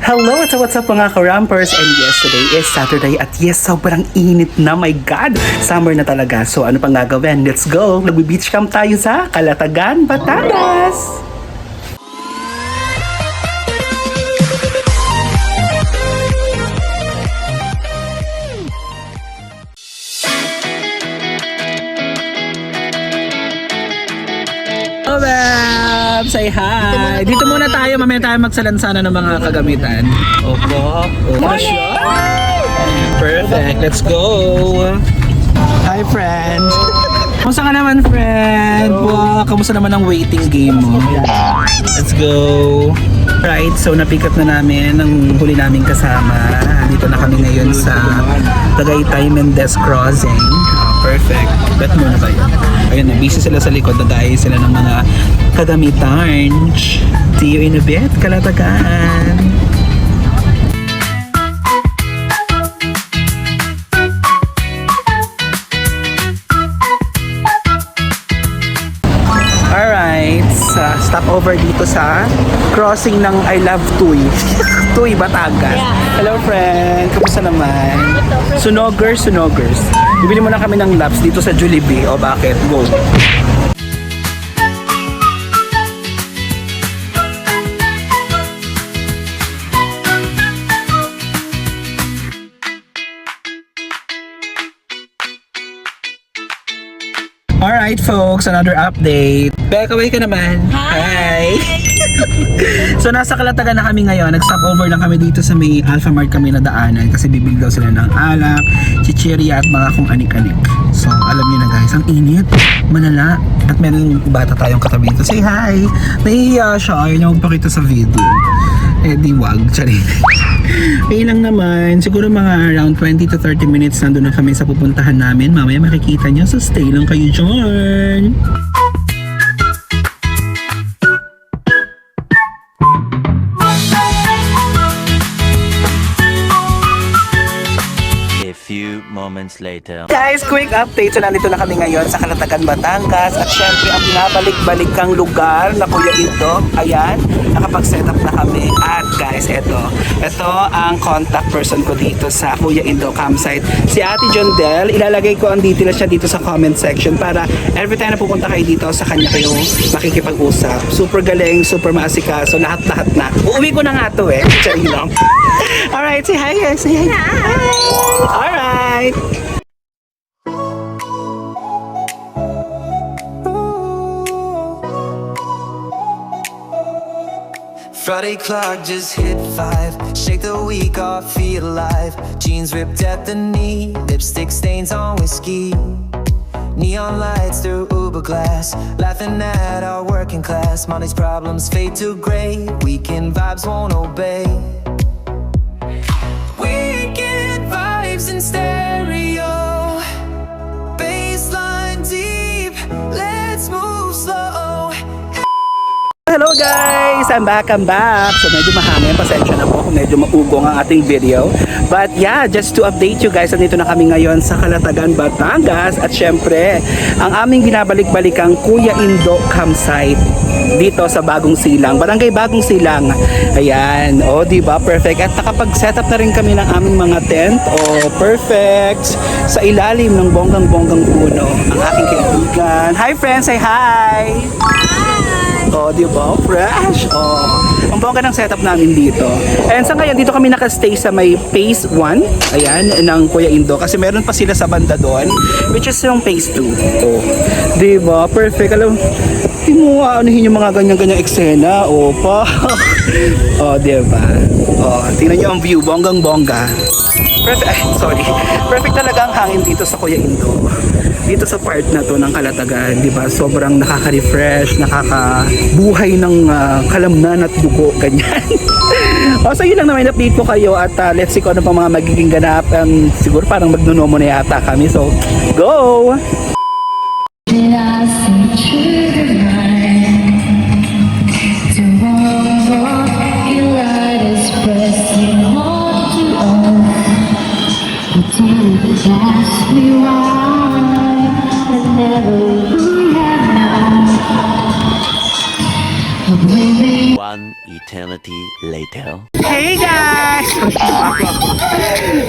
Hello, what's up mga ka-rampers? And yes, today is Saturday at yes, sobrang init na, my God! Summer na talaga. So ano pang gagawin? Let's go! Nagbe-beach camp tayo sa Calatagan, Batangas! Hello, say hi! Dito muna tayo, mamaya tayo magsalansana ng mga kagamitan. Opo, perfect, let's go! Hi, friend! Kamusta ka naman, friend? Wow, kamusta naman ang waiting game mo? Let's go! Right, so napick up na namin ang huli naming kasama. Dito na kami ngayon sa Tagaytay Mendez Crossing. Perfect. Bet muna kayo. Ayun, busy sila sa likod. Nagaya sila ng mga kagamitan. See you in a bit, Calatagan. Alright, stop over dito sa crossing ng I Love Tuy. Tuy, Batangas. Hello friend, kamusta naman? Sunogers. Bibili muna kami ng laps dito sa Jollibee. O bakit? Go! Alright folks, another update. Back away ka naman. Hi! So nasa Calatagan na kami ngayon. Nag-stop over lang kami dito sa may Alphamart kami na daanan kasi bibili daw sila ng alak, chichirya at mga kung anik-anik. So alam niyo na guys, ang init, malala. At meron bata tayong katabi dito. Say hi! Nahihiya siya, ayaw niya magpakita sa video. Eh di wag, charin. Okay lang naman, siguro mga around 20 to 30 minutes nandun na kami sa pupuntahan namin. Mamaya makikita nyo, so stay lang kayo dyan. A few moments later. Guys, quick update. So nandito na kami ngayon sa Calatagan, Batangas. At syempre ang pinabalik-balik kang lugar na Kuya Indo. Ayan, nakapag-set up na kami. At guys, ito ang contact person ko dito sa Kuya Indo campsite. Si Ate Jondel, ilalagay ko ang details siya dito sa comment section para every time na pupunta kayo dito, sa kanya kayo makikipag-usap. Super galing, super maasikaso, lahat-lahat na. Uuwi ko na nga to eh. Charing lang. Alright, say hi guys. Say hi. Alright. Friday clock just hit 5. Shake the week off, feel alive. Jeans ripped at the knee, lipstick stains on whiskey. Neon lights through Uber glass, laughing at our working class. Money's problems fade to gray, weekend vibes won't obey. Weekend vibes in stereo, baseline deep, let's move slow. Hello guys! I'm back. So medyo mahangin, pasensya na po kung medyo maugong ang ating video. But yeah, just to update you guys, nandito na kami ngayon sa Calatagan, Batangas. At syempre, ang aming binabalik-balikang Kuya Indo campsite dito sa Bagong Silang, Barangay Bagong Silang. Ayan, o diba, perfect. At nakapag-set up na rin kami ng aming mga tent. O perfect! Sa ilalim ng bonggang-bonggang puno, ang aking kaibigan. Hi friends, say hi! Oh, di ba? Fresh! Oh, ang bongga ng setup namin dito. And sa ngayon, dito kami nakastay sa may phase 1, ayan, ng Kuya Indo. Kasi meron pa sila sa banda doon, which is yung phase 2. Oh, di ba? Perfect. Alam, hindi mo anuhin yung mga ganyan-ganyang eksena. Oh, pa. Oh, di ba? Oh, tingnan nyo ang view. Bonggang-bongga. Perfect. Ay, sorry. Perfect talaga ang hangin dito sa Kuya Indo. Dito sa part na to ng Calatagan, di ba? Sobrang nakaka-refresh, nakakabuhay ng kalamnan at dugo, ganyan. So yun lang naman, update ko kayo at let's see kung ano pa mga magiging ganap. Siguro parang magnunomo na yata kami. So, go! Did I see through the night? Tomorrow, your light is pressing hard to own. You didn't ask me why. I never would have known. But maybe 1 year eternity later. Hey guys!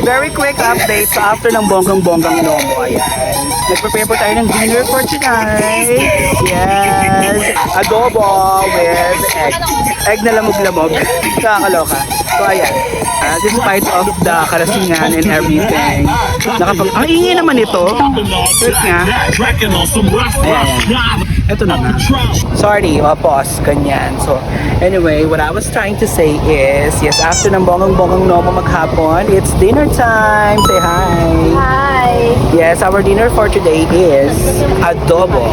Very quick update. So after ng bonggang-bonggang Nomo, ayan. Nag-prepare po tayo ng dinner for tonight. Yes! Adobo with egg. Egg na lamog-lamog. Nakakaloka. So ayan. Despite of the karasingan and everything, ang ingay naman ito. Wait nga. Ayan. Ito na nga. Sorry, pause. Ganyan. So, anyway, what I was trying to say is, yes, after ng bonggang-bonggang Nomo maghapon, it's dinner time. Say hi. Hi! Yes, our dinner for today is adobo.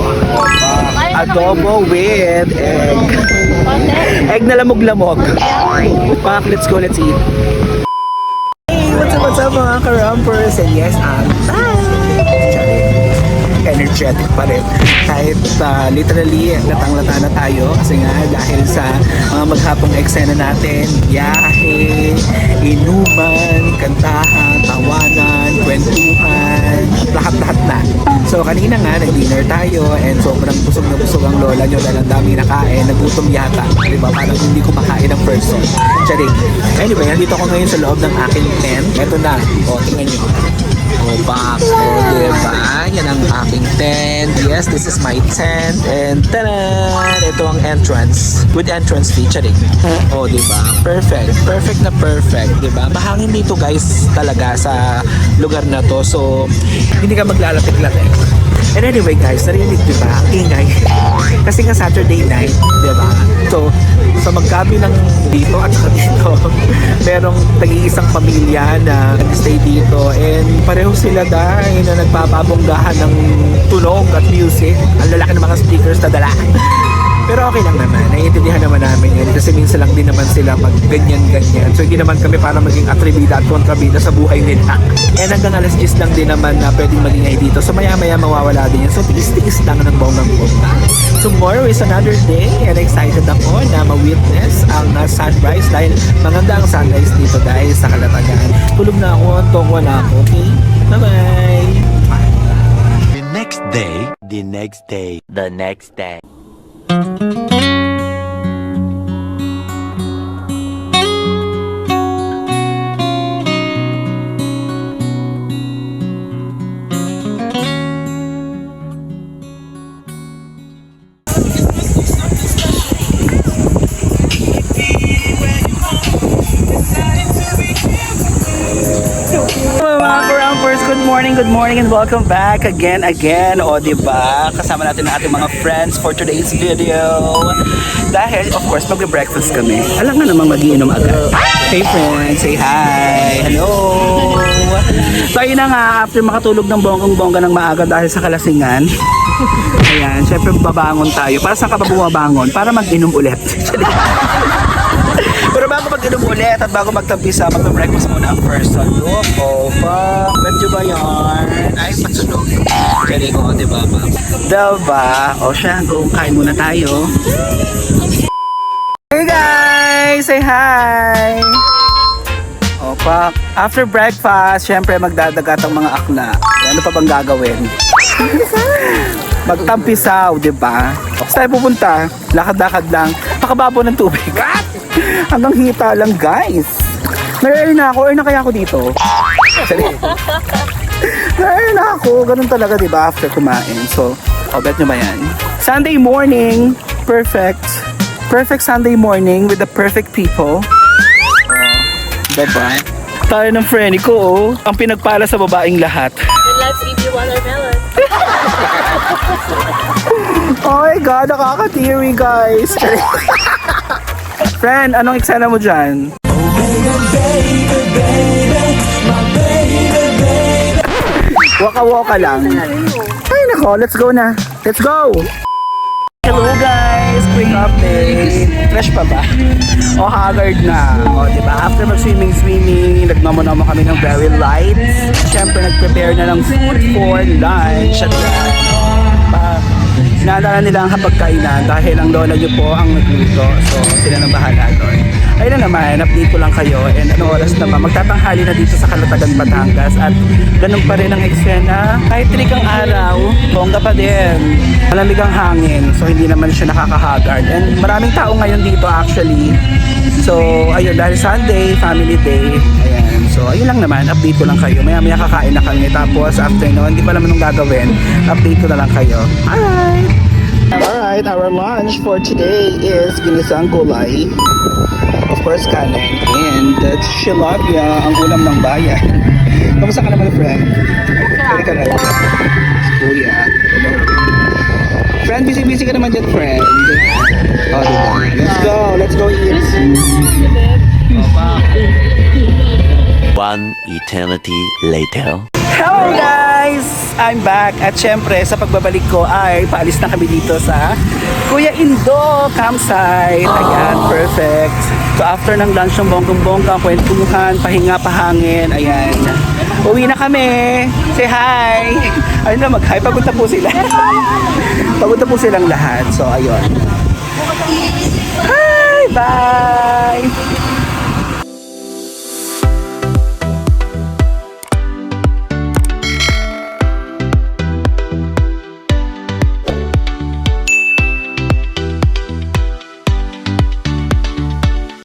Adobo with egg. Egg na lamog-lamog. Pak, let's go, let's eat. Hey, what's up mga ka-rampers? And yes, energetic pa rin. Kahit literally latang-lata na tayo kasi nga dahil sa mga maghapong eksena natin, biyahe, inuman, kantahan, tawanan, kwentuhan, lahat-lahat na. So kanina nga nag-dinner tayo and sobrang busog na busog ang lola nyo dahil ang dami nakain, nagutom yata. Diba? Parang hindi kumakain ng person. Charing. Anyway, nandito ako ngayon sa loob ng aking tent. Eto na. O, tingnan nyo. O, back. O, diba? Yan ang aking tent. Yes, this is my tent. And tanan! Ito ang entrance. With entrance fee, charing. O, diba? Perfect. Perfect na perfect. Diba? Mahangin dito guys talaga sa lugar na to. So, hindi ka maglalapit-lapit. And anyway guys, narinig diba? Ang ingay. Kasi nga Saturday night, diba? So, sa magkabi ng dito at saka dito, merong tag-iisang pamilya na nag-stay dito and pareho sila dahil na nagpapabonggahan ng tunog at music. Ang lalaki ng mga speakers na dala. Pero okay lang naman, naiintindihan naman namin yan kasi minsan lang din naman sila mag ganyan-ganyan. So hindi naman kami para maging atribida at kontrabida sa buhay nila. And hanggang alas 10 lang din naman na pwedeng magingay dito. So maya-maya mawawala din yan. So tiis-tiis lang ng bonggang-bongga. Tomorrow is another day and excited ako na ma-witness ang sunrise dahil maganda ang sunrise dito dahil sa Kalatagan. Tulog na ako, antong wala ako, okay? Bye-bye! The next day, the next day, the next day. Good morning and welcome back again. O diba, kasama natin ang ating mga friends for today's video. Dahil of course magbe-breakfast kami. Alam nga namang mag-iinom agad. Hey friends, say hi. Hello. So ayun na nga, after makatulog ng bonggang-bongga ng maaga dahil sa kalasingan. Ayan, syempre babangon tayo. Para saan ka ba bumabangon? Para mag-inom ulit. Pero bago mag-inom ulit at bago magtampisa, magpa-breakfast muna ang person. Look, oh, fuck. Medyo ba yan? Ay, patsunog. Kaya ko, diba, ma'am? Diba? O siya, kain muna tayo. Hey guys! Say hi! O, fuck. After breakfast, syempre magdadagat ang mga akla. Ano pa bang gagawin? Magtampisaw, diba? Saan tayo pupunta? Lakad-lakad lang. Pakababo ng tubig. Hanggang hita lang, guys. Nare-earn na ako. Earn na kaya ako dito? Nare-earn na ako. Ganun talaga, diba? After kumain. So, bet nyo ba yan? Sunday morning. Perfect. Perfect Sunday morning with the perfect people. Diba? Tayo ng friend ko, oh. Ang pinagpala sa babaeng lahat. Let's give you watermelon. Oh my God, nakaka-teary, guys. Friend, anong eksena mo dyan? Waka-waka lang. Ay nako, let's go na. Let's go! Hello guys! Quick update. Fresh pa ba? O haggard na. O diba? After mag-swimming, nagmamo-namo kami ng very light. Siyempre nag-prepare na ng food for lunch. At naalala nila ang hapagkainan dahil ang lola niyo po ang nagluto. So sila nang bahala doon. ayun na naman, update ko lang kayo. And ano oras na ba? Magtatanghali na dito sa Calatagan, Batangas. At ganun pa rin ang eksena. Kahit trikang araw, bongga pa din. Malamig ang hangin, so hindi naman siya nakakahagard. And maraming tao ngayon dito actually. So, ayun, dahil Sunday, family day. Ayan. So, ayun lang naman, update ko lang kayo. Maya-maya kakain na kami. Tapos, after nun, hindi pa naman nung gagawin. Update ko na lang kayo. Alright! Alright, our lunch for today is ginisang gulay. Of course, kanin. And tilapia, ang ulam ng bayan. Kamusta ka naman, friend? Okay ka na. Kuya. Hello. Friend, busy-busy ka naman dyan, friend. Oh, diba? Let's go eat. One eternity later. Hello guys! I'm back at syempre sa pagbabalik ko ay paalis na kami dito sa Kuya Indo campsite. Ayan, perfect. So after ng lunch ng bonggang-bongga, kwentuhan, pahinga, pahangin, ayan. Uwi na kami. Say hi! Ayun na, mag-hi. Pagod na po sila. Pagod na po silang lahat. So ayun. Hi! Bye!